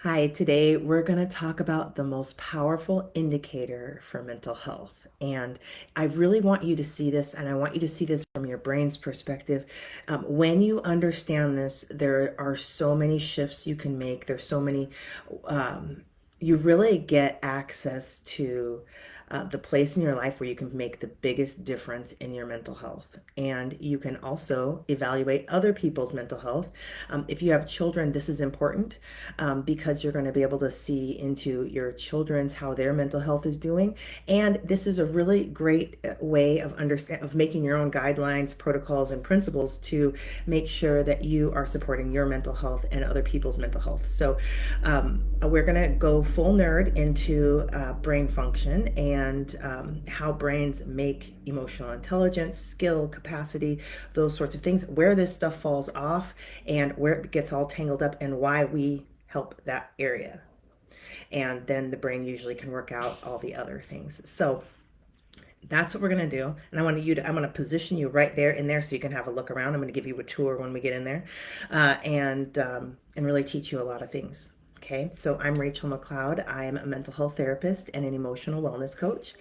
Hi, today we're going to talk about the most powerful indicator for mental health. And I really want you to see this, and I want you to see this from your brain's perspective. When you understand this, there are so many shifts you can make. There's so many, you really get access to the place in your life where you can make the biggest difference in your mental health. And you can also evaluate other people's mental health. If you have children, this is important because you're going to be able to see into your children's how their mental health is doing. And this is a really great way of making your own guidelines, protocols, and principles to make sure that you are supporting your mental health and other people's mental health. So we're going to go full nerd into brain function and how brains make emotional intelligence, skill, capacity, those sorts of things, where this stuff falls off and where it gets all tangled up and why we help that area. And then the brain usually can work out all the other things. So that's what we're going to do. And I'm going to position you right there in there so you can have a look around. I'm going to give you a tour when we get in there and really teach you a lot of things. Okay, so I'm Rachel McLeod. I am a mental health therapist and an emotional wellness coach.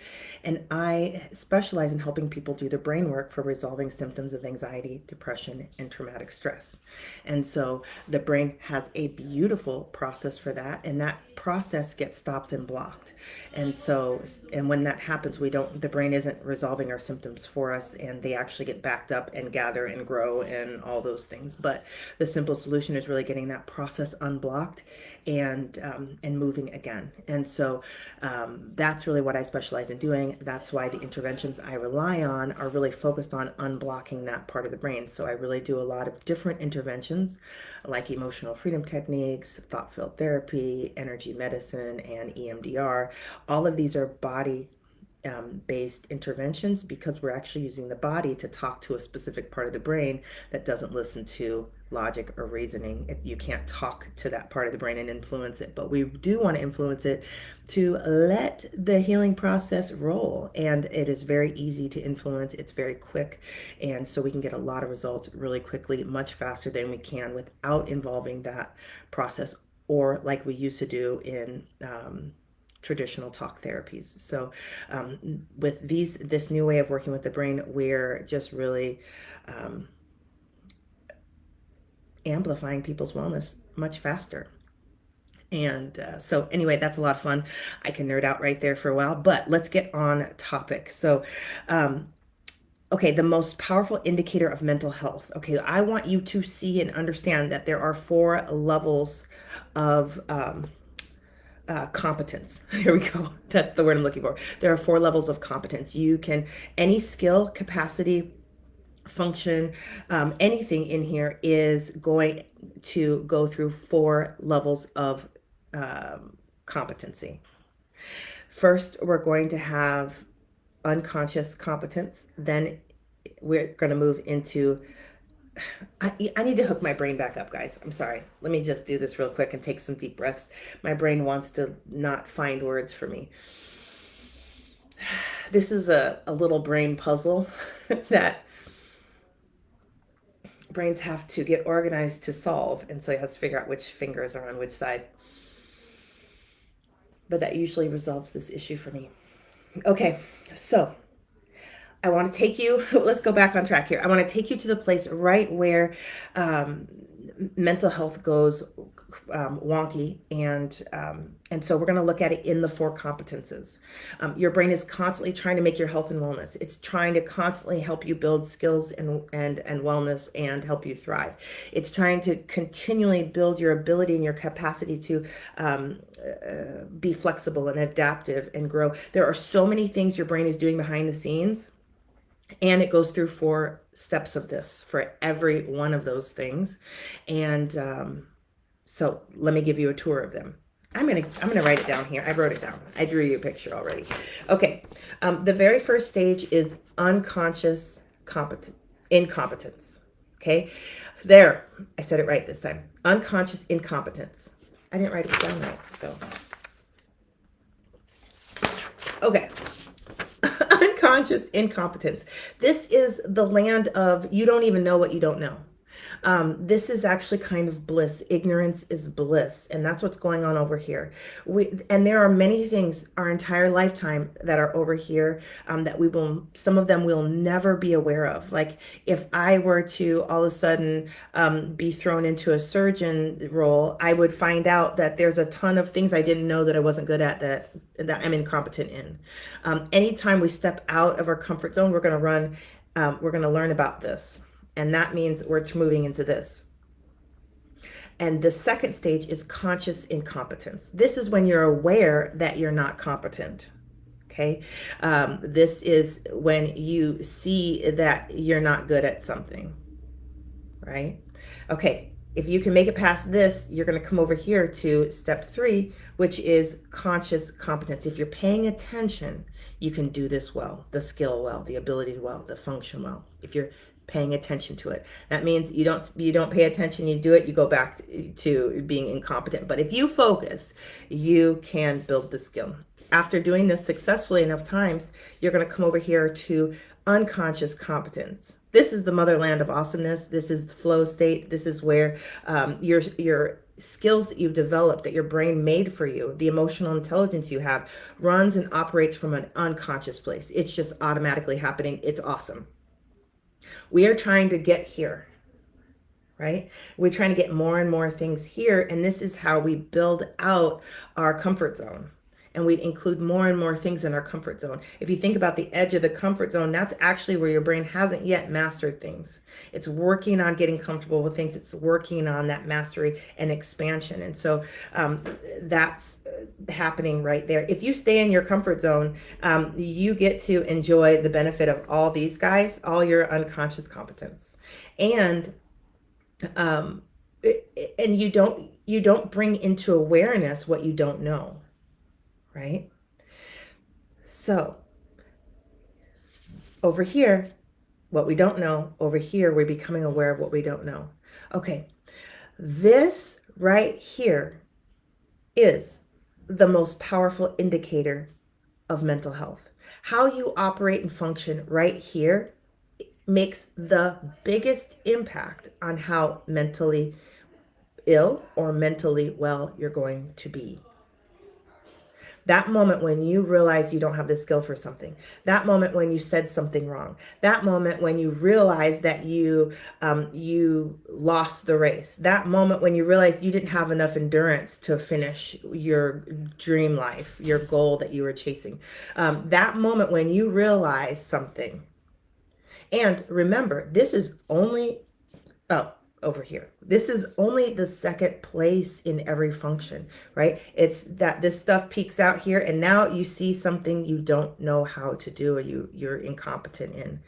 And I specialize in helping people do the brain work for resolving symptoms of anxiety, depression, and traumatic stress. And so the brain has a beautiful process for that. And that process gets stopped and blocked. And when that happens, the brain isn't resolving our symptoms for us, and they actually get backed up and gather and grow and all those things. But the simple solution is really getting that process unblocked and moving again. And so that's really what I specialize in doing. That's why the interventions I rely on are really focused on unblocking that part of the brain. So I really do a lot of different interventions like emotional freedom techniques, thought field therapy, energy medicine, and EMDR. All of these are body based interventions because we're actually using the body to talk to a specific part of the brain that doesn't listen to logic or reasoning. You can't talk to that part of the brain and influence it, but we do want to influence it to let the healing process roll. And it is very easy to influence, it's very quick. And so we can get a lot of results really quickly, much faster than we can without involving that process or like we used to do in traditional talk therapies. So with this new way of working with the brain, we're just really amplifying people's wellness much faster. And so anyway, that's a lot of fun. I can nerd out right there for a while, but let's get on topic. So okay, the most powerful indicator of mental health. Okay, I want you to see and understand that there are 4 levels of competence. Here we go. That's the word I'm looking for. There are 4 levels of competence. Any skill, capacity, function, anything in here is going to go through 4 levels of competency. First, we're going to have unconscious competence. Then we're going to move into I need to hook my brain back up, guys. I'm sorry. Let me just do this real quick and take some deep breaths. My brain wants to not find words for me. This is a little brain puzzle that brains have to get organized to solve. And so it has to figure out which fingers are on which side. But that usually resolves this issue for me. Okay, so I want to take you, let's go back on track here. I want to take you to the place right where mental health goes wonky, and so we're going to look at it in the 4 competences. Your brain is constantly trying to make your health and wellness. It's trying to constantly help you build skills and wellness and help you thrive. It's trying to continually build your ability and your capacity to be flexible and adaptive and grow. There are so many things your brain is doing behind the scenes. And it goes through 4 steps of this for every one of those things. And so let me give you a tour of them. I'm gonna write it down here. I wrote it down. I drew you a picture already. Okay. The very first stage is unconscious incompetence. Okay. There. I said it right this time. Unconscious incompetence. I didn't write it down right though. Okay. Unconscious incompetence. This is the land of you don't even know what you don't know. This is actually kind of bliss. Ignorance is bliss, and that's what's going on over here. And there are many things our entire lifetime that are over here, that we will, some of them we'll never be aware of. Like if I were to all of a sudden be thrown into a surgeon role, I would find out that there's a ton of things I didn't know that I wasn't good at, that I'm incompetent in. Anytime we step out of our comfort zone, we're going to learn about this. And that means we're moving into this. And the second stage is conscious incompetence. This is when you're aware that you're not competent. Okay. This is when you see that you're not good at something, right? Okay. If you can make it past this, you're going to come over here to step 3, which is conscious competence. If you're paying attention, you can do this well, the skill well, the ability well, the function well. If you're paying attention to it, that means you don't pay attention, you do it, you go back to being incompetent. But if you focus, you can build the skill. After doing this successfully enough times, you're going to come over here to unconscious competence. This is the motherland of awesomeness. This is the flow state. This is where your skills that you've developed, that your brain made for you, the emotional intelligence you have, runs and operates from an unconscious place. It's just automatically happening. It's awesome. We are trying to get here, right? We're trying to get more and more things here. And this is how we build out our comfort zone. And we include more and more things in our comfort zone. If you think about the edge of the comfort zone, that's actually where your brain hasn't yet mastered things. It's working on getting comfortable with things. It's working on that mastery and expansion. And so that's happening right there. If you stay in your comfort zone, you get to enjoy the benefit of all these guys, all your unconscious competence. And you don't bring into awareness what you don't know. Right? So over here, what we don't know, over here, we're becoming aware of what we don't know. Okay. This right here is the most powerful indicator of mental health. How you operate and function right here makes the biggest impact on how mentally ill or mentally well you're going to be. That moment when you realize you don't have the skill for something, that moment when you said something wrong, that moment when you realize that you lost the race, that moment when you realize you didn't have enough endurance to finish your dream life, your goal that you were chasing, that moment when you realize something. And remember, this is only, over here. This is only the second place in every function, right? It's that this stuff peaks out here, and now you see something you don't know how to do, or you're incompetent in,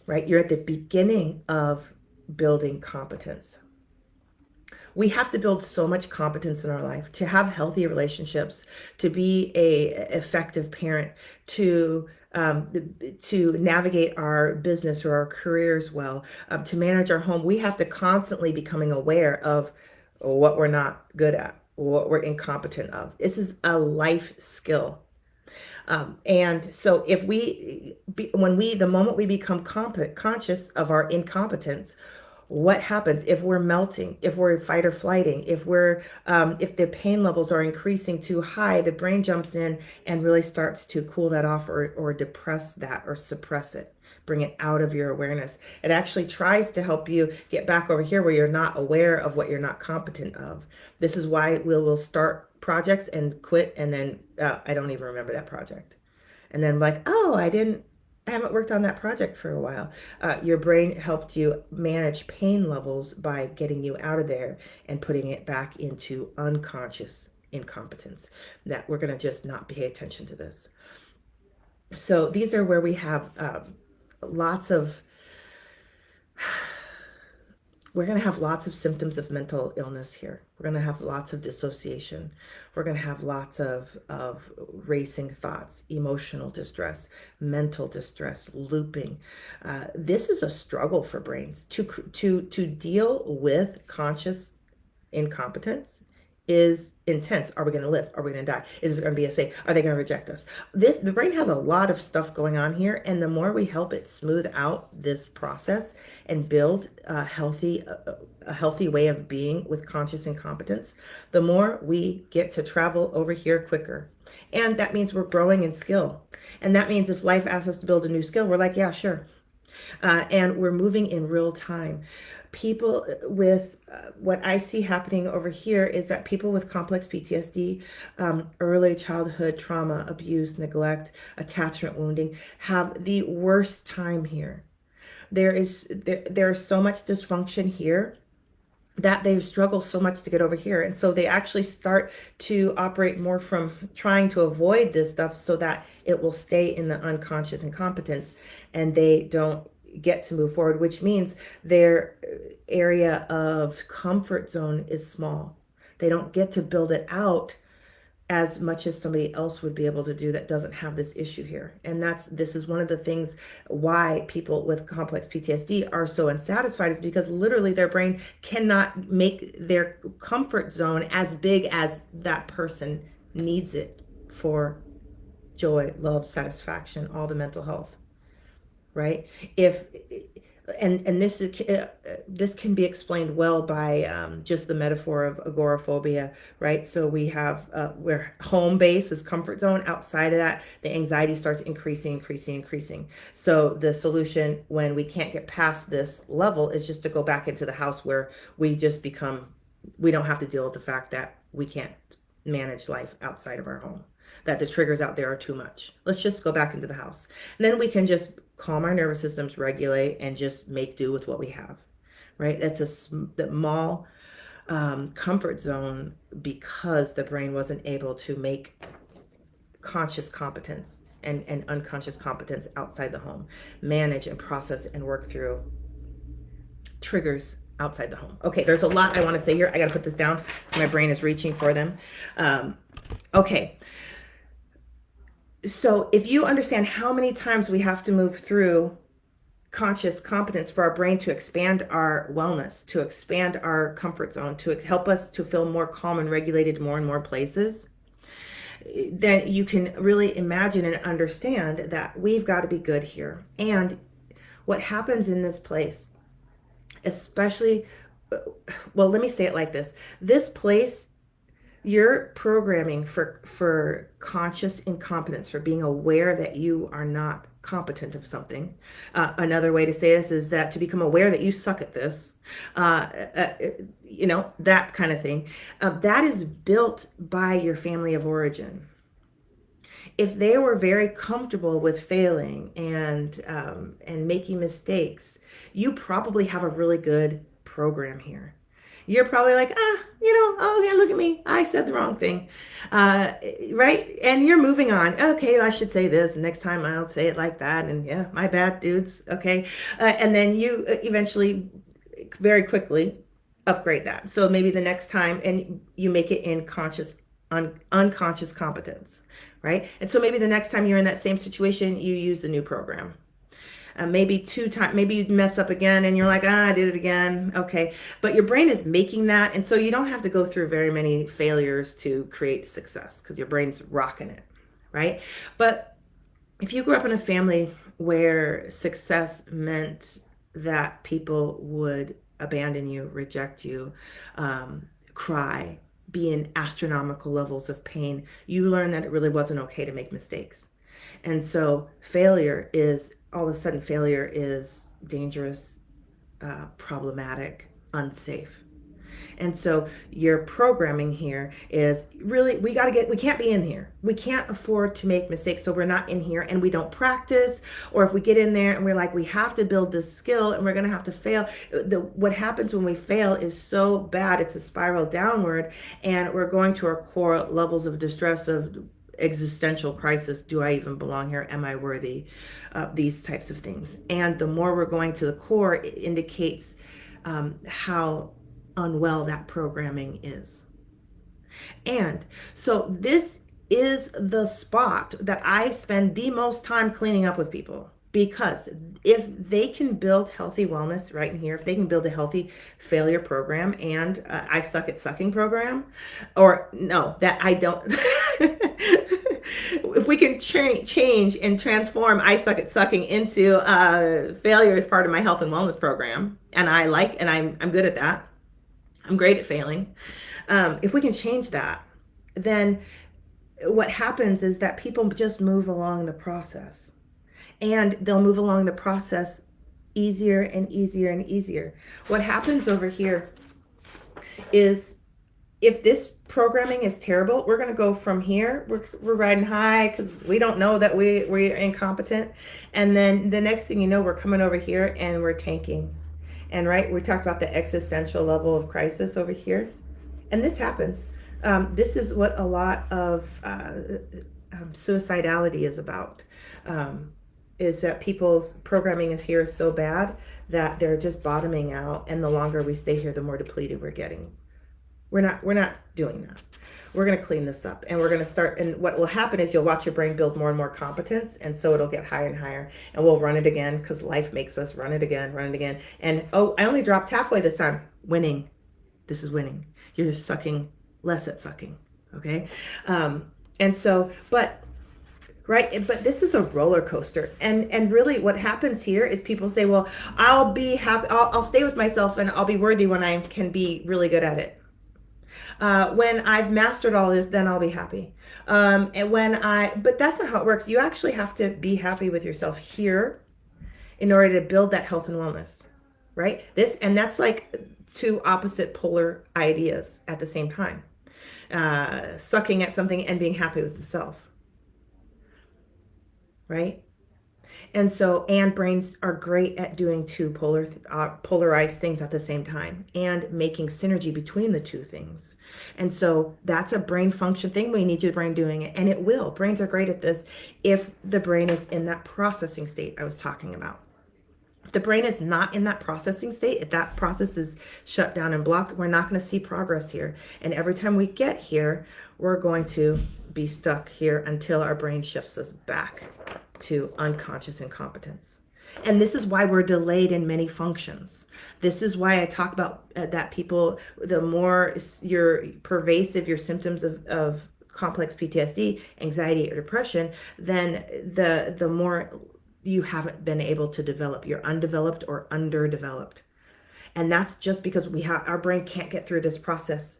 right? You're at the beginning of building competence. We have to build so much competence in our life to have healthy relationships, to be a effective parent, to navigate our business or our careers well, to manage our home. We have to constantly becoming aware of what we're not good at, what we're incompetent of. This is a life skill. And so if the moment we become conscious of our incompetence, what happens if we're melting, if we're fight or flighting, if the pain levels are increasing too high, the brain jumps in and really starts to cool that off, or depress that, or suppress it, bring it out of your awareness. It actually tries to help you get back over here where you're not aware of what you're not competent of. This is why we'll start projects and quit, and then I don't even remember that project. And then like, oh, I haven't worked on that project for a while. Your brain helped you manage pain levels by getting you out of there and putting it back into unconscious incompetence. That we're going to just not pay attention to this. So these are where we have we're going to have lots of symptoms of mental illness here. We're going to have lots of dissociation. We're going to have lots of racing thoughts, emotional distress, mental distress, looping. This is a struggle for brains to deal with conscious incompetence. is intense. Are we going to live? Are we going to die? Is it going to be a safe? Are they going to reject us? The brain has a lot of stuff going on here, and the more we help it smooth out this process and build a healthy way of being with conscious incompetence, the more we get to travel over here quicker. And that means we're growing in skill. And that means if life asks us to build a new skill, we're like, yeah, sure. And we're moving in real time. People with what I see happening over here is that people with complex PTSD, early childhood trauma, abuse, neglect, attachment wounding have the worst time here. There's so much dysfunction here that they struggle so much to get over here. And so they actually start to operate more from trying to avoid this stuff so that it will stay in the unconscious incompetence and they don't get to move forward, which means their area of comfort zone is small. They don't get to build it out as much as somebody else would be able to do that doesn't have this issue here. And this is one of the things why people with complex PTSD are so unsatisfied, is because literally their brain cannot make their comfort zone as big as that person needs it for joy, love, satisfaction, all the mental health, right? If and this can be explained well by just the metaphor of agoraphobia, right? So we have where home base is comfort zone. Outside of that, the anxiety starts increasing. So the solution when we can't get past this level is just to go back into the house where we just become, we don't have to deal with the fact that we can't manage life outside of our home, that the triggers out there are too much. Let's just go back into the house. And then we can just calm our nervous systems, regulate, and just make do with what we have, right? That's a small comfort zone because the brain wasn't able to make conscious competence and unconscious competence outside the home, manage and process and work through triggers outside the home. Okay, there's a lot I want to say here. I got to put this down because my brain is reaching for them. Okay. So if you understand how many times we have to move through conscious competence for our brain to expand our wellness, to expand our comfort zone, to help us to feel more calm and regulated more and more places, then you can really imagine and understand that we've got to be good here. And what happens in this place, especially, well, let me say it like this. This place, your programming for conscious incompetence, for being aware that you are not competent of something. Another way to say this is that to become aware that you suck at this, that kind of thing. That is built by your family of origin. If they were very comfortable with failing and making mistakes, you probably have a really good program here. You're probably like, oh, yeah, look at me. I said the wrong thing, right? And you're moving on. Okay, I should say this. Next time I'll say it like that. And yeah, my bad, dudes. Okay. And then you eventually, very quickly, upgrade that. So maybe the next time, and you make it in unconscious competence, right? And so maybe the next time you're in that same situation, you use the new program. Maybe 2 times, maybe you mess up again and you're like, I did it again. Okay. But your brain is making that. And so you don't have to go through very many failures to create success because your brain's rocking it. Right. But if you grew up in a family where success meant that people would abandon you, reject you, cry, be in astronomical levels of pain, you learn that it really wasn't okay to make mistakes. And so all of a sudden failure is dangerous, problematic, unsafe. And so your programming here is really, we can't be in here. We can't afford to make mistakes. So we're not in here and we don't practice. Or if we get in there and we're like, we have to build this skill and we're going to have to fail. What happens when we fail is so bad. It's a spiral downward and we're going to our core levels of distress, of existential crisis. Do I even belong here? Am I worthy? These types of things. And the more we're going to the core, it indicates how unwell that programming is. And so this is the spot that I spend the most time cleaning up with people. Because if they can build healthy wellness right in here, if they can build a healthy failure program and I suck at sucking program, or no, that I don't. If we can change and transform I suck at sucking into failure as part of my health and wellness program, and I'm good at that. I'm great at failing. If we can change that, then what happens is that people just move along the process, and they'll move along the process easier and easier and easier. What happens over here is, if this programming is terrible, we're going to go from here. We're riding high because we don't know that we're incompetent. And then the next thing you know, we're coming over here and we're tanking. And right, we talked about the existential level of crisis over here. And this happens. This is what a lot of suicidality is about. Is that people's programming is here is so bad that they're just bottoming out, and the longer we stay here, the more depleted we're getting. We're not doing that. We're going to clean this up, and we're going to start, and what will happen is you'll watch your brain build more and more competence, and so it'll get higher and higher, and we'll run it again because life makes us run it again, and oh, I only dropped halfway this time. Winning. This is winning. You're sucking less at sucking, okay? And so, but right, but this is a roller coaster, and really what happens here is people say, well, I'll be happy, I'll stay with myself and I'll be worthy when I can be really good at it. When I've mastered all this, then I'll be happy. But that's not how it works. You actually have to be happy with yourself here in order to build that health and wellness, right? That's like two opposite polar ideas at the same time. Sucking at something and being happy with the self, right? And brains are great at doing two polarized things at the same time and making synergy between the two things. And so that's a brain function thing. We need your brain doing it, and it will. Brains are great at this if the brain is in that processing state I was talking about. If the brain is not in that processing state, if that process is shut down and blocked, we're not going to see progress here. And every time we get here, we're going to be stuck here until our brain shifts us back to unconscious incompetence. And this is why we're delayed in many functions. This is why I talk about that people, the more you're pervasive, your symptoms of complex PTSD, anxiety, or depression, then the more you haven't been able to develop. You're undeveloped or underdeveloped. And that's just because our brain can't get through this process.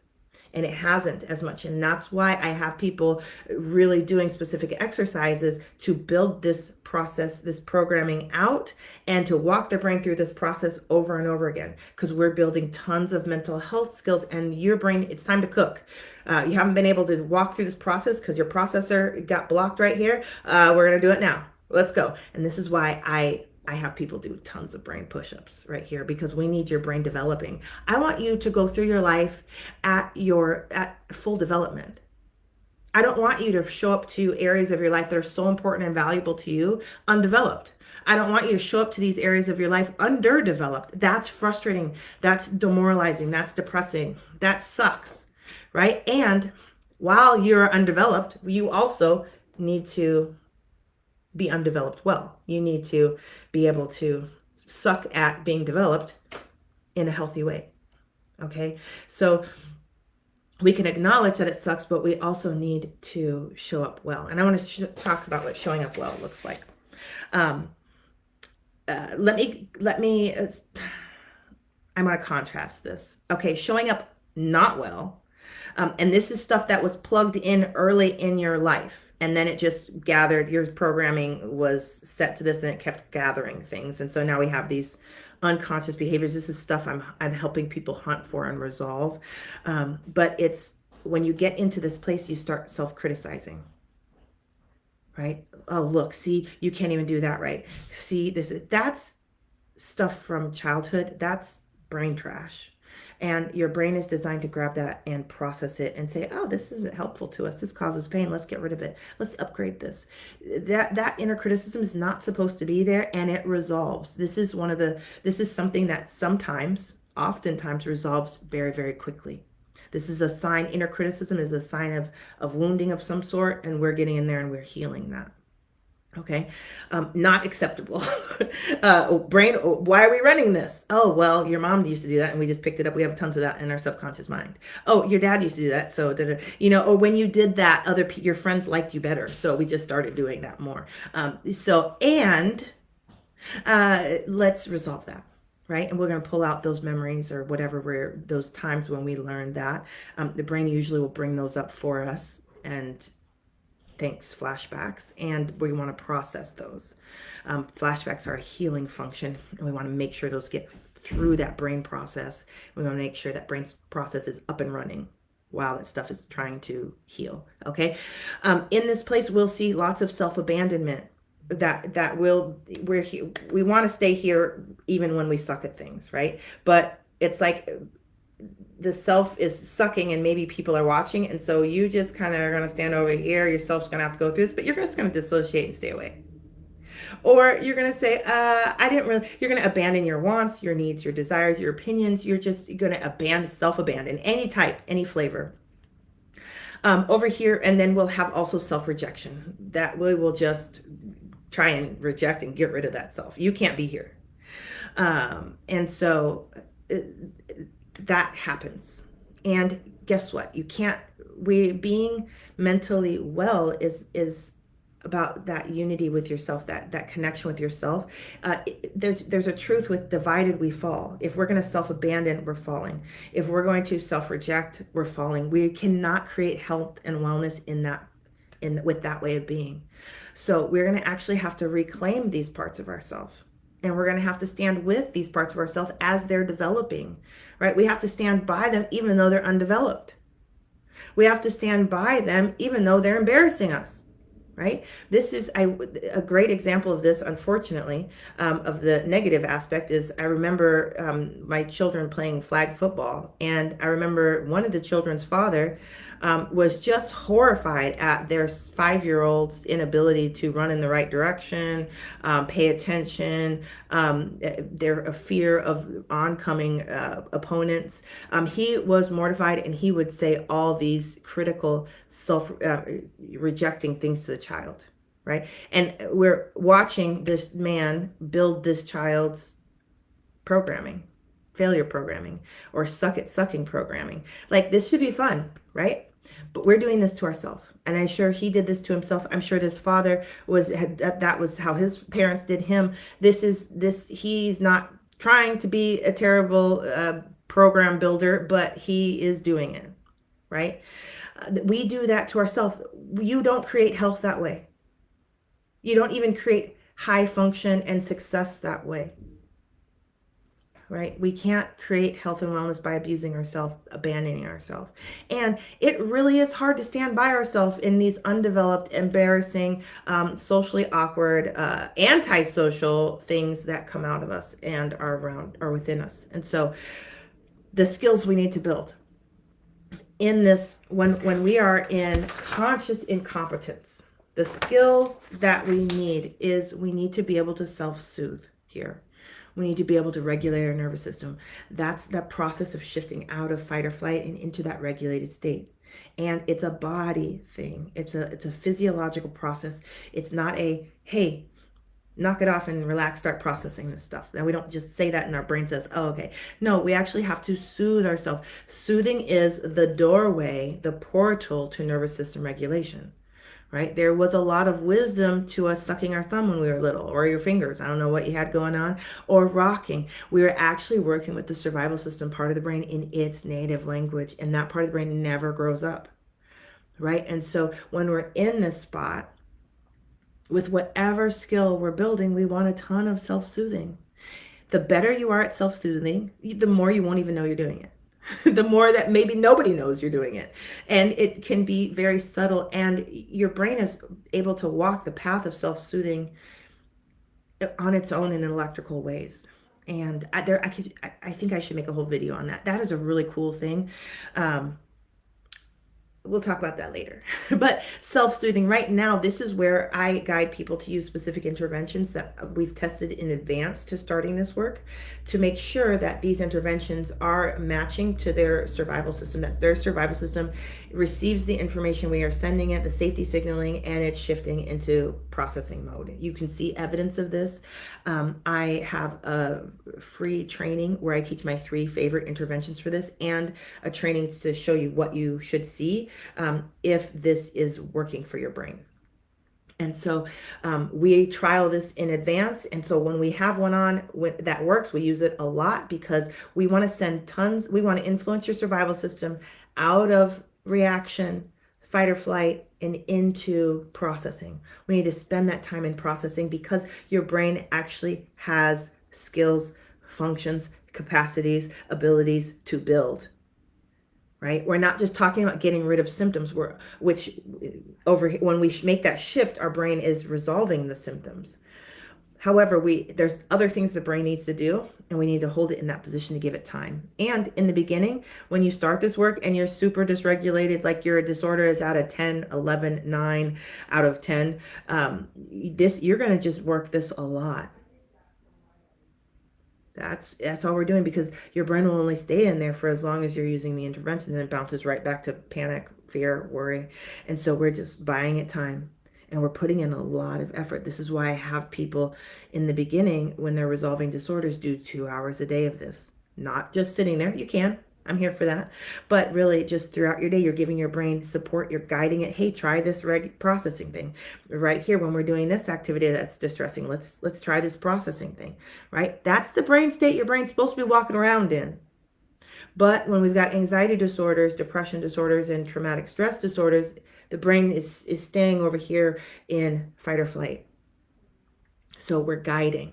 And it hasn't as much. And that's why I have people really doing specific exercises to build this process, this programming out, and to walk their brain through this process over and over again. Because we're building tons of mental health skills, and your brain, it's time to cook. You haven't been able to walk through this process because your processor got blocked right here. We're going to do it now. Let's go. And this is why I have people do tons of brain push-ups right here, because we need your brain developing. I want you to go through your life at full development. I don't want you to show up to areas of your life that are so important and valuable to you undeveloped. I don't want you to show up to these areas of your life underdeveloped. That's frustrating. That's demoralizing. That's depressing. That sucks, right? And while you're undeveloped, you also need to be undeveloped well. You need to be able to suck at being developed in a healthy way. Okay? So we can acknowledge that it sucks, but we also need to show up well. And I want to talk about what showing up well looks like. Let me I'm going to contrast this. Okay, showing up not well. And this is stuff that was plugged in early in your life. And then it just gathered, your programming was set to this and it kept gathering things. And so now we have these unconscious behaviors. This is stuff I'm helping people hunt for and resolve. But it's when you get into this place, you start self-criticizing, right? Oh, look, see, you can't even do that right. See, that's stuff from childhood. That's brain trash. And your brain is designed to grab that and process it and say, oh, this isn't helpful to us. This causes pain. Let's get rid of it. Let's upgrade this. That inner criticism is not supposed to be there, and it resolves. This is something that oftentimes resolves very, very quickly. This is a sign, inner criticism is a sign of wounding of some sort, and we're getting in there and we're healing that. Okay, not acceptable. Brain, why are we running this? Oh, well, your mom used to do that and we just picked it up. We have tons of that in our subconscious mind. Oh, your dad used to do that. So, or when you did that, your friends liked you better. So we just started doing that more. And let's resolve that. Right. And we're going to pull out those memories or whatever, where those times when we learned that. The brain usually will bring those up for us. And thanks, flashbacks, and we want to process those. Flashbacks are a healing function, and we want to make sure those get through that brain process. We want to make sure that brain process is up and running while that stuff is trying to heal. Okay, in this place, we'll see lots of self-abandonment. We want to stay here even when we suck at things, right? But it's like the self is sucking and maybe people are watching, and so you just kind of are going to stand over here, yourself's going to have to go through this, but you're just going to dissociate and stay away. Or you're going to say, I didn't really, you're going to abandon your wants, your needs, your desires, your opinions. You're going to self-abandon, any type, any flavor. Over here, and then we'll have also self-rejection. That we will just try and reject and get rid of that self. You can't be here. And so that happens. And guess what? You can't, being mentally well is about that unity with yourself, that connection with yourself. There's a truth with divided we fall. If we're going to self-abandon, we're falling. If we're going to self-reject, we're falling. We cannot create health and wellness with that way of being. So we're going to actually have to reclaim these parts of ourselves. And we're going to have to stand with these parts of ourselves as they're developing, right? We have to stand by them even though they're undeveloped. We have to stand by them even though they're embarrassing us, right? This is a great example of this, unfortunately, of the negative aspect is I remember my children playing flag football. And I remember one of the children's father was just horrified at their 5-year-old's inability to run in the right direction, pay attention, their fear of oncoming opponents. He was mortified, and he would say all these critical rejecting things to the child, right? And we're watching this man build this child's programming, failure programming, or suck at sucking programming. Like, this should be fun, right? But we're doing this to ourselves. And I'm sure he did this to himself. I'm sure this father that was how his parents did him. He's not trying to be a terrible program builder, but he is doing it, right? We do that to ourselves. You don't create health that way. You don't even create high function and success that way, right? We can't create health and wellness by abusing ourselves, abandoning ourselves. And it really is hard to stand by ourselves in these undeveloped, embarrassing, socially awkward, antisocial things that come out of us and are within us. And so the skills we need to build in this, when we are in conscious incompetence, the skills that we need to be able to self-soothe here. We need to be able to regulate our nervous system. That's that process of shifting out of fight or flight and into that regulated state. And it's a body thing. It's a physiological process. It's not a, hey, knock it off and relax, start processing this stuff. Now, we don't just say that and our brain says, oh, okay. No, we actually have to soothe ourselves. Soothing is the doorway, the portal to nervous system regulation. Right? There was a lot of wisdom to us sucking our thumb when we were little, or your fingers. I don't know what you had going on, or rocking. We were actually working with the survival system part of the brain in its native language, and that part of the brain never grows up, right? And so when we're in this spot, with whatever skill we're building, we want a ton of self-soothing. The better you are at self-soothing, the more you won't even know you're doing it. The more that maybe nobody knows you're doing it. And it can be very subtle, and your brain is able to walk the path of self-soothing on its own in electrical ways. And I think I should make a whole video on that. That is a really cool thing. we'll talk about that later. But self-soothing, right now, this is where I guide people to use specific interventions that we've tested in advance to starting this work to make sure that these interventions are matching to their survival system, that their survival system receives the information we are sending it, the safety signaling, and it's shifting into processing mode. You can see evidence of this. I have a free training where I teach my 3 favorite interventions for this, and a training to show you what you should see if this is working for your brain. And so we trial this in advance. And so when we have one on that works, we use it a lot because we want to send tons, we want to influence your survival system out of reaction, fight or flight, and into processing. We need to spend that time in processing because your brain actually has skills, functions, capacities, abilities to build. Right? We're not just talking about getting rid of symptoms, which over when we make that shift, our brain is resolving the symptoms. However, there's other things the brain needs to do, and we need to hold it in that position to give it time. And in the beginning, when you start this work and you're super dysregulated, like your disorder is out of 10, 11, 9 out of 10, you're going to just work this a lot. That's all we're doing because your brain will only stay in there for as long as you're using the intervention, and then it bounces right back to panic, fear, worry. And so we're just buying it time, and we're putting in a lot of effort. This is why I have people in the beginning, when they're resolving disorders, do 2 hours a day of this. Not just sitting there. You can. I'm here for that. But really, just throughout your day, you're giving your brain support. You're guiding it. Hey, try this processing thing. Right here, when we're doing this activity that's distressing, let's try this processing thing. Right? That's the brain state your brain's supposed to be walking around in. But when we've got anxiety disorders, depression disorders, and traumatic stress disorders, the brain is staying over here in fight or flight. So we're guiding.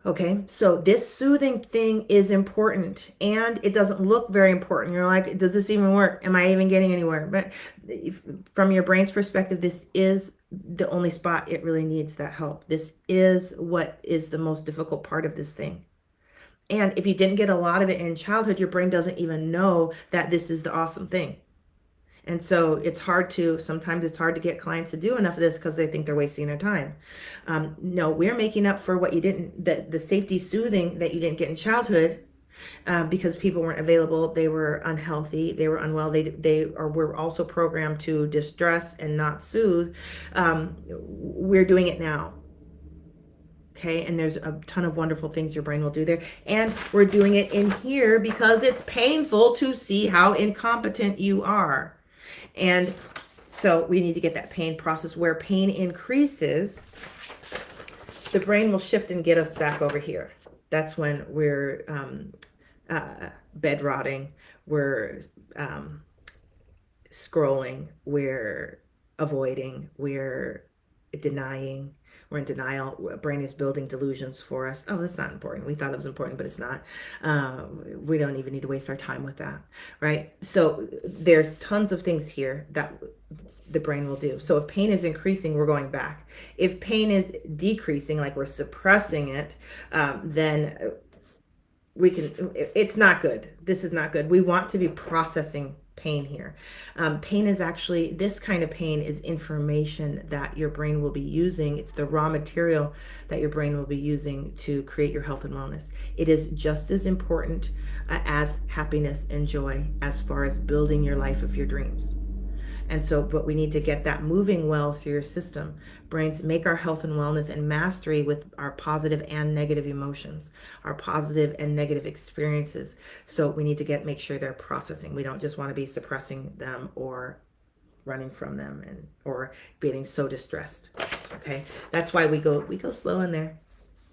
Okay, so this soothing thing is important, and it doesn't look very important. You're like, does this even work? Am I even getting anywhere? But from your brain's perspective, this is the only spot it really needs that help. This is what is the most difficult part of this thing. And if you didn't get a lot of it in childhood, your brain doesn't even know that this is the awesome thing. And so sometimes it's hard to get clients to do enough of this because they think they're wasting their time. No, we're making up for what you didn't, the safety soothing that you didn't get in childhood because people weren't available. They were unhealthy. They were unwell. They were also programmed to distress and not soothe. We're doing it now. Okay, and there's a ton of wonderful things your brain will do there. And we're doing it in here because it's painful to see how incompetent you are. And so we need to get that pain process. Where pain increases, the brain will shift and get us back over here. That's when we're bed rotting, we're scrolling, we're avoiding, we're denying. We're in denial. Brain is building delusions for us. Oh, that's not important. We thought it was important, but it's not. We don't even need to waste our time with that, right? So there's tons of things here that the brain will do. So if pain is increasing, we're going back. If pain is decreasing, like we're suppressing it, then it's not good. This is not good. We want to be processing pain here. Pain is actually, this kind of pain is information that your brain will be using. It's the raw material that your brain will be using to create your health and wellness. It is just as important as happiness and joy as far as building your life of your dreams. And so, but we need to get that moving well through your system. Brains make our health and wellness and mastery with our positive and negative emotions, our positive and negative experiences. So we need to make sure they're processing. We don't just want to be suppressing them or running from them or getting so distressed. Okay, that's why we go slow in there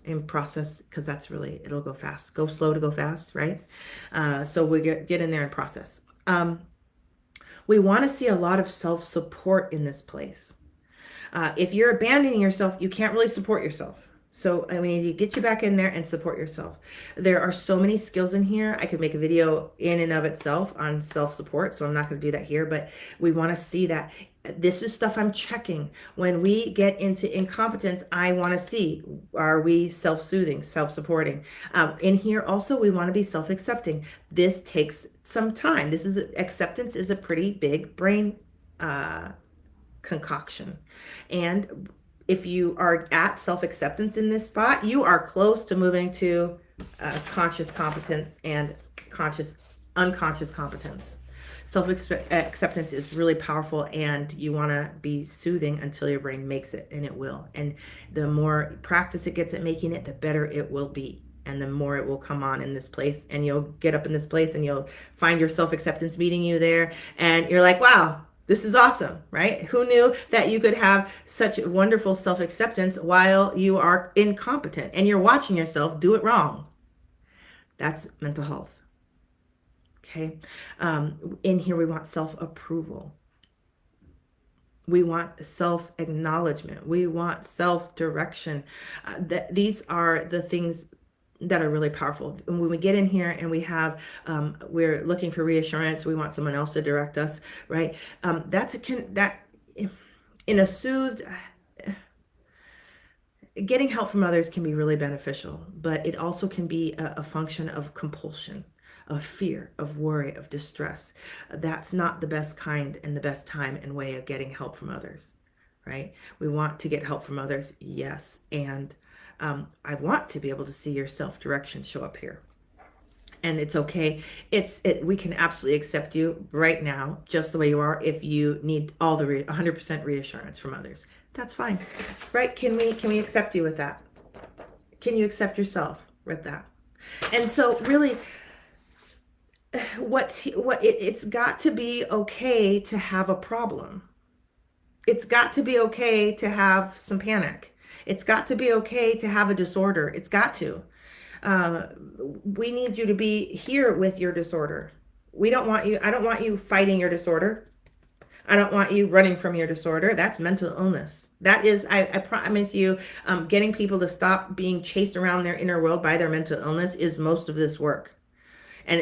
and process, because that's really, it'll go fast. Go slow to go fast, right? So we get in there and process. We want to see a lot of self-support in this place. If you're abandoning yourself, you can't really support yourself. So I need to get you back in there and support yourself. There are so many skills in here. I could make a video in and of itself on self-support, so I'm not going to do that here, but we want to see that this is stuff I'm checking. When we get into incompetence, I want to see, are we self-soothing, self-supporting? In here also, we want to be self-accepting. This takes some time. Acceptance is a pretty big brain concoction. And if you are at self-acceptance in this spot, you are close to moving to conscious competence and unconscious competence. Self-acceptance is really powerful, and you want to be soothing until your brain makes it, and it will. And the more practice it gets at making it, the better it will be. And the more it will come on in this place, and you'll get up in this place and you'll find your self-acceptance meeting you there, and you're like, wow, this is awesome, right? Who knew that you could have such wonderful self-acceptance while you are incompetent and you're watching yourself do it wrong? That's mental health. Okay. In here, we want self-approval. We want self-acknowledgement. We want self-direction. These are the things that are really powerful. And when we get in here and we have, we're looking for reassurance, we want someone else to direct us, right? That in a soothed, getting help from others can be really beneficial, but it also can be a function of compulsion, of fear, of worry, of distress. That's not the best kind and the best time and way of getting help from others, right? We want to get help from others, yes. And I want to be able to see your self-direction show up here. And it's okay. We can absolutely accept you right now, just the way you are. If you need all the 100% reassurance from others, that's fine, right? Can we accept you with that? Can you accept yourself with that? And so really, it's got to be okay to have a problem. It's got to be okay to have some panic. It's got to be okay to have a disorder. It's got to. We need you to be here with your disorder. I don't want you fighting your disorder. I don't want you running from your disorder. That's mental illness. That is, I promise you, getting people to stop being chased around their inner world by their mental illness is most of this work. And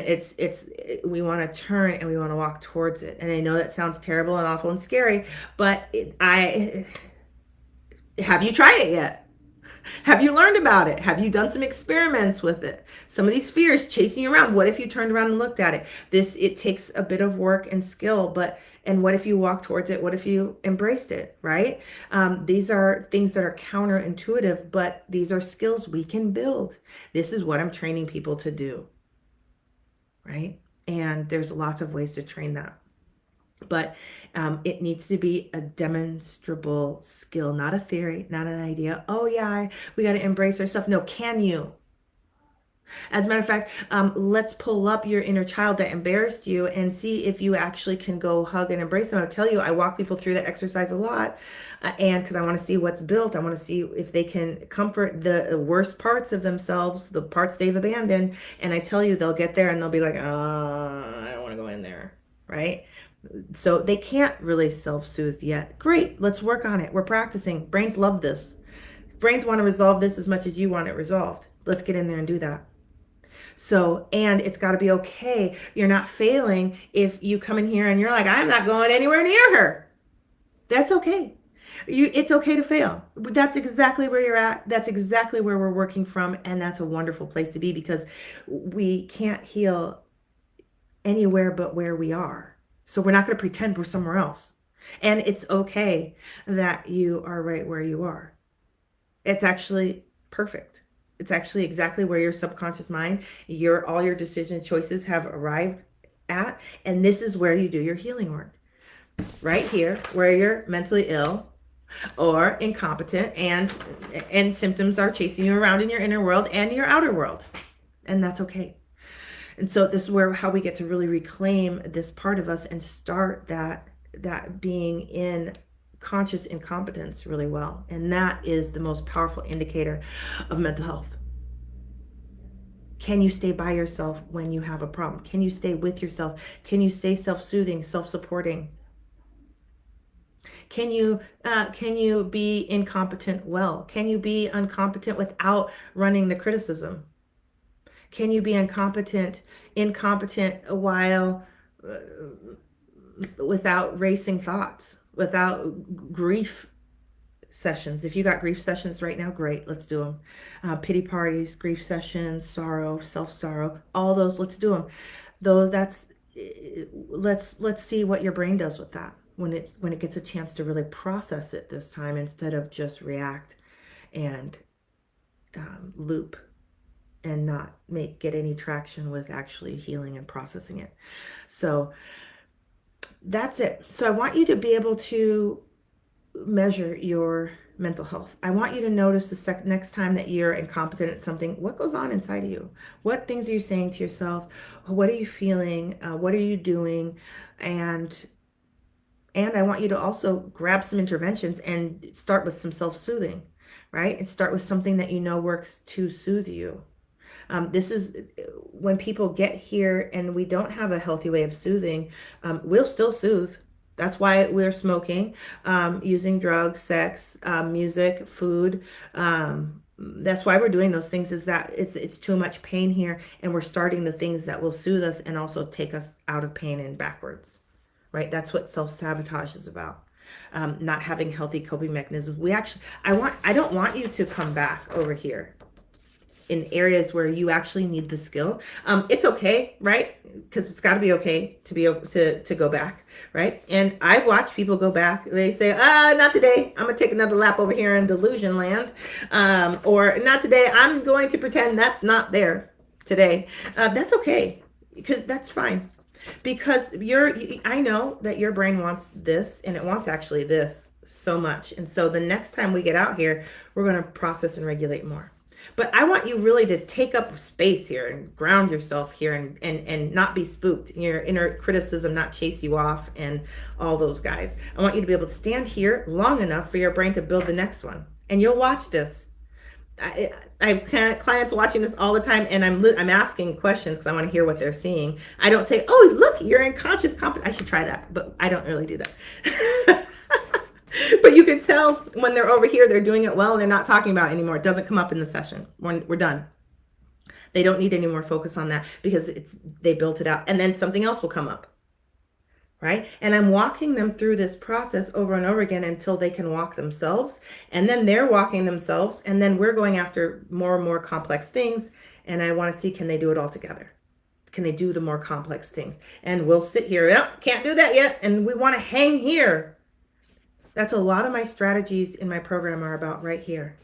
we want to turn and we want to walk towards it. And I know that sounds terrible and awful and scary, but have you tried it yet? Have you learned about it? Have you done some experiments with it? Some of these fears chasing you around. What if you turned around and looked at it? It takes a bit of work and skill, and what if you walk towards it? What if you embraced it, right? These are things that are counterintuitive, but these are skills we can build. This is what I'm training people to do, right? And there's lots of ways to train that. But it needs to be a demonstrable skill, not a theory, not an idea. Oh yeah, we got to embrace our stuff. No, can you? As a matter of fact, let's pull up your inner child that embarrassed you and see if you actually can go hug and embrace them. I'll tell you, I walk people through that exercise a lot, and because I want to see what's built. I want to see if they can comfort the worst parts of themselves, the parts they've abandoned. And I tell you, they'll get there and they'll be like, I don't want to go in there, right? So they can't really self-soothe yet. Great, let's work on it. We're practicing. Brains love this. Brains want to resolve this as much as you want it resolved. Let's get in there and do that. So, and it's got to be okay. You're not failing if you come in here and you're like, I'm not going anywhere near her. That's okay. It's okay to fail. That's exactly where you're at. That's exactly where we're working from. And that's a wonderful place to be, because we can't heal anywhere but where we are. So we're not going to pretend we're somewhere else. And it's okay that you are right where you are. It's actually perfect. It's actually exactly where your subconscious mind, all your decision choices have arrived at. And this is where you do your healing work. Right here, where you're mentally ill or incompetent and symptoms are chasing you around in your inner world and your outer world. And that's okay. And so this is how we get to really reclaim this part of us and start that being in conscious incompetence really well. And that is the most powerful indicator of mental health. Can you stay by yourself when you have a problem? Can you stay with yourself? Can you stay self-soothing, self-supporting? Can you be incompetent well? Can you be incompetent without running the criticism? Can you be incompetent while without racing thoughts, without grief sessions? If you got grief sessions right now, great, let's do them. Pity parties, grief sessions, sorrow, self-sorrow, all those, let's do them. Those, that's, let's see what your brain does with that when it gets a chance to really process it this time instead of just react and loop and not get any traction with actually healing and processing it. So that's it. So I want you to be able to measure your mental health. I want you to notice the next time that you're incompetent at something, what goes on inside of you? What things are you saying to yourself? What are you feeling? What are you doing? And I want you to also grab some interventions and start with some self-soothing, right? And start with something that you know works to soothe you. This is when people get here and we don't have a healthy way of soothing, we'll still soothe. That's why we're smoking, using drugs, sex, music, food. That's why we're doing those things, is that it's too much pain here, and we're starting the things that will soothe us and also take us out of pain and backwards, right? That's what self-sabotage is about. Not having healthy coping mechanisms. I don't want you to come back over here in areas where you actually need the skill. It's okay, right? Because it's got to be okay to be able to go back, right? And I watch people go back. They say, not today. I'm going to take another lap over here in delusion land. Or not today. I'm going to pretend that's not there today. That's okay, because that's fine. Because I know that your brain wants this, and it wants actually this so much. And so the next time we get out here, we're going to process and regulate more. But I want you really to take up space here and ground yourself here, and not be spooked. Your inner criticism not chase you off and all those guys. I want you to be able to stand here long enough for your brain to build the next one. And you'll watch this. I have clients watching this all the time, and I'm asking questions because I want to hear what they're seeing. I don't say, oh, look, you're in conscious competence. I should try that, but I don't really do that. But you can tell when they're over here, they're doing it well, and they're not talking about it anymore. It doesn't come up in the session. We're done. They don't need any more focus on that because they built it out. And then something else will come up, right? And I'm walking them through this process over and over again until they can walk themselves. And then they're walking themselves. And then we're going after more and more complex things. And I want to see, can they do it all together? Can they do the more complex things? And we'll sit here, can't do that yet. And we want to hang here. That's a lot of my strategies in my program are about right here.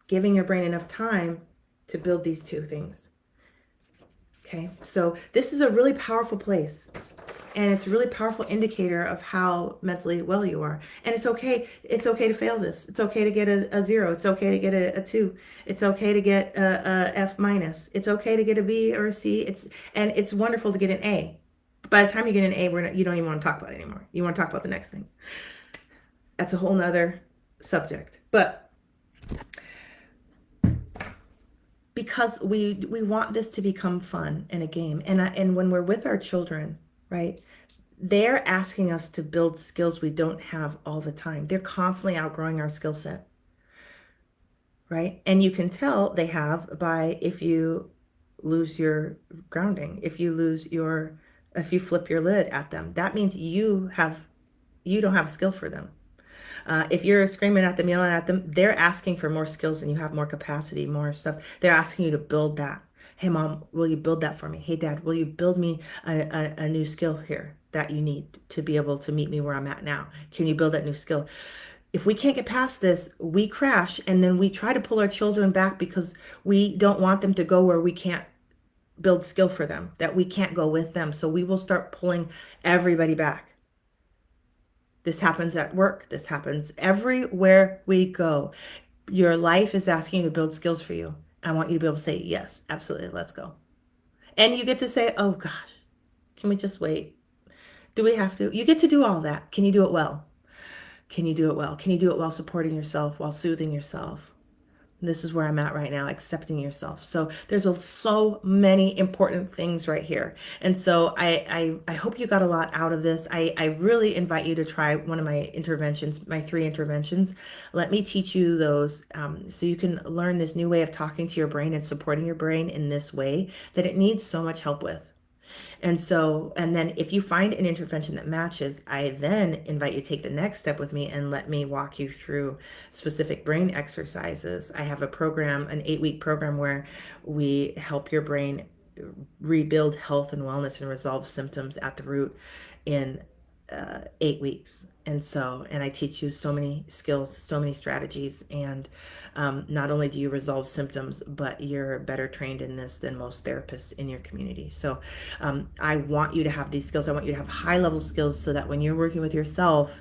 Giving your brain enough time to build these two things. Okay, so this is a really powerful place. And it's a really powerful indicator of how mentally well you are. And it's okay. It's okay to fail this. It's okay to get a 0. It's okay to get a 2. It's okay to get a F minus. It's okay to get a B or a C. It's wonderful to get an A. By the time you get an A, you don't even want to talk about it anymore. You want to talk about the next thing. That's a whole nother subject. But because we want this to become fun and a game. And when we're with our children, right, they're asking us to build skills we don't have all the time. They're constantly outgrowing our skill set, right? And you can tell they have by if you lose your grounding, if you flip your lid at them, that means you don't have a skill for them. If you're screaming at them, yelling at them, they're asking for more skills and you have more capacity, more stuff. They're asking you to build that. Hey, Mom, will you build that for me? Hey, Dad, will you build me a new skill here that you need to be able to meet me where I'm at now? Can you build that new skill? If we can't get past this, we crash, and then we try to pull our children back because we don't want them to go where we can't build skill for them, that we can't go with them. So we will start pulling everybody back. This happens at work. This happens everywhere we go. Your life is asking you to build skills for you. I want you to be able to say, yes, absolutely, let's go. And you get to say, oh gosh, can we just wait? Do we have to? You get to do all that. Can you do it well? Can you do it well? Can you do it while supporting yourself, while soothing yourself, This is where I'm at right now, accepting yourself. So there's so many important things right here. And so I hope you got a lot out of this. I really invite you to try one of my interventions, my 3 interventions. Let me teach you those so you can learn this new way of talking to your brain and supporting your brain in this way that it needs so much help with. And so, and then if you find an intervention that matches, I then invite you to take the next step with me and let me walk you through specific brain exercises. I have a program, an 8-week program where we help your brain rebuild health and wellness and resolve symptoms at the root in 8 weeks. And so, and I teach you so many skills, so many strategies. And not only do you resolve symptoms, but you're better trained in this than most therapists in your community. So I want you to have these skills. I want you to have high level skills so that when you're working with yourself,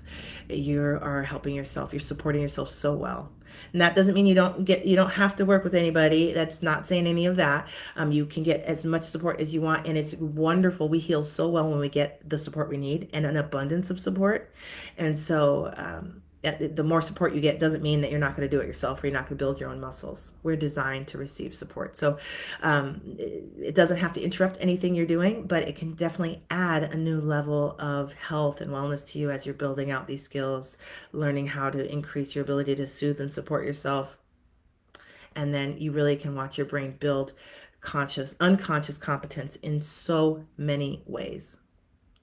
you are helping yourself. You're supporting yourself so well. And that doesn't mean you don't have to work with anybody. That's not saying any of that. You can get as much support as you want, and it's wonderful. We heal so well when we get the support we need and an abundance of support. And so the more support you get doesn't mean that you're not going to do it yourself or you're not going to build your own muscles. We're designed to receive support. So it doesn't have to interrupt anything you're doing, but it can definitely add a new level of health and wellness to you as you're building out these skills, learning how to increase your ability to soothe and support yourself. And then you really can watch your brain build unconscious competence in so many ways.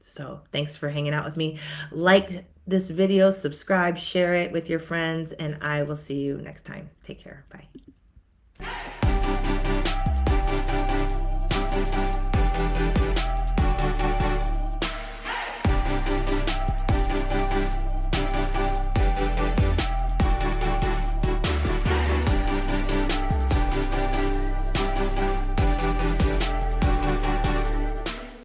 So thanks for hanging out with me. Like this video, subscribe, share it with your friends, and I will see you next time. Take care. Bye.